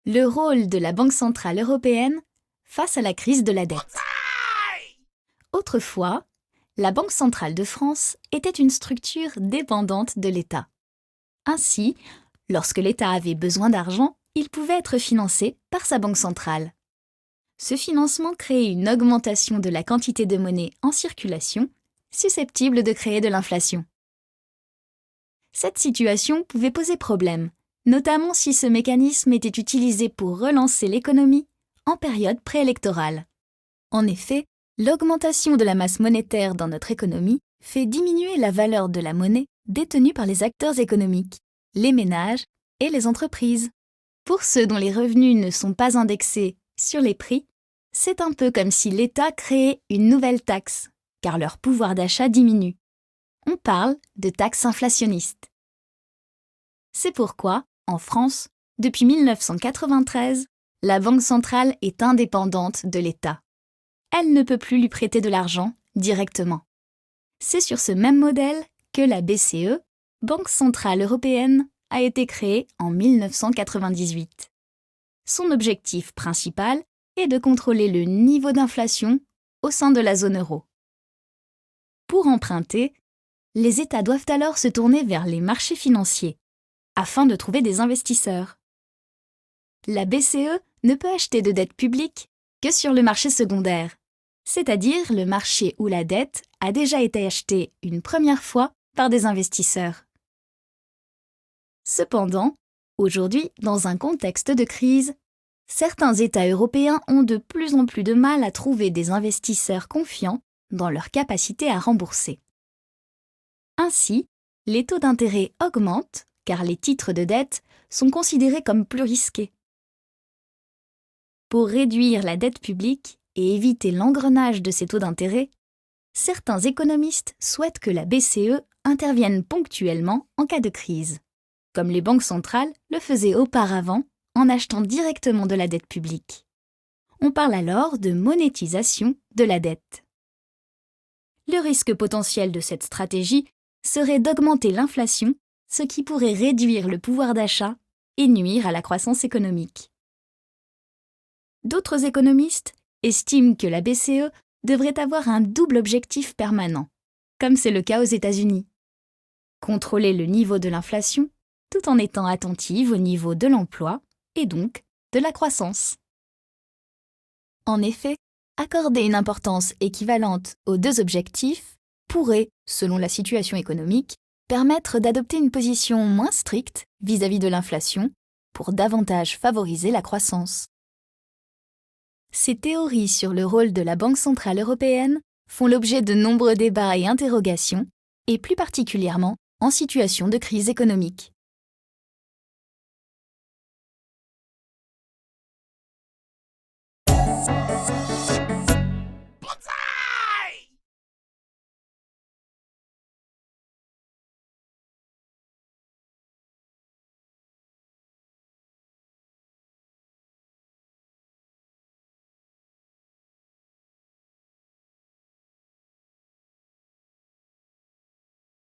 Le rôle de la Banque centrale européenne face à la crise de la dette. Autrefois, la Banque centrale de France était une structure dépendante de l'État. Ainsi, lorsque l'État avait besoin d'argent, il pouvait être financé par sa banque centrale. Ce financement créait une augmentation de la quantité de monnaie en circulation, susceptible de créer de l'inflation. Cette situation pouvait poser problème, notamment si ce mécanisme était utilisé pour relancer l'économie en période préélectorale. En effet, l'augmentation de la masse monétaire dans notre économie fait diminuer la valeur de la monnaie détenue par les acteurs économiques, les ménages et les entreprises. Pour ceux dont les revenus ne sont pas indexés sur les prix, c'est un peu comme si l'État créait une nouvelle taxe, car leur pouvoir d'achat diminue. On parle de taxe inflationniste. C'est pourquoi, en France, depuis 1993, la Banque centrale est indépendante de l'État. Elle ne peut plus lui prêter de l'argent directement. C'est sur ce même modèle que la BCE, Banque centrale européenne, a été créée en 1998. Son objectif principal est de contrôler le niveau d'inflation au sein de la zone euro. Pour emprunter, les États doivent alors se tourner vers les marchés financiers afin de trouver des investisseurs. La BCE ne peut acheter de dette publique que sur le marché secondaire, c'est-à-dire le marché où la dette a déjà été achetée une première fois par des investisseurs. Cependant, aujourd'hui, dans un contexte de crise, certains États européens ont de plus en plus de mal à trouver des investisseurs confiants dans leur capacité à rembourser. Ainsi, les taux d'intérêt augmentent car les titres de dette sont considérés comme plus risqués. Pour réduire la dette publique et éviter l'engrenage de ces taux d'intérêt, certains économistes souhaitent que la BCE intervienne ponctuellement en cas de crise, comme les banques centrales le faisaient auparavant en achetant directement de la dette publique. On parle alors de monétisation de la dette. Le risque potentiel de cette stratégie serait d'augmenter l'inflation, ce qui pourrait réduire le pouvoir d'achat et nuire à la croissance économique. D'autres économistes estiment que la BCE devrait avoir un double objectif permanent, comme c'est le cas aux États-Unis. Contrôler le niveau de l'inflation tout en étant attentive au niveau de l'emploi et donc de la croissance. En effet, accorder une importance équivalente aux deux objectifs pourrait, selon la situation économique, permettre d'adopter une position moins stricte vis-à-vis de l'inflation pour davantage favoriser la croissance. Ces théories sur le rôle de la Banque centrale européenne font l'objet de nombreux débats et interrogations, et plus particulièrement en situation de crise économique.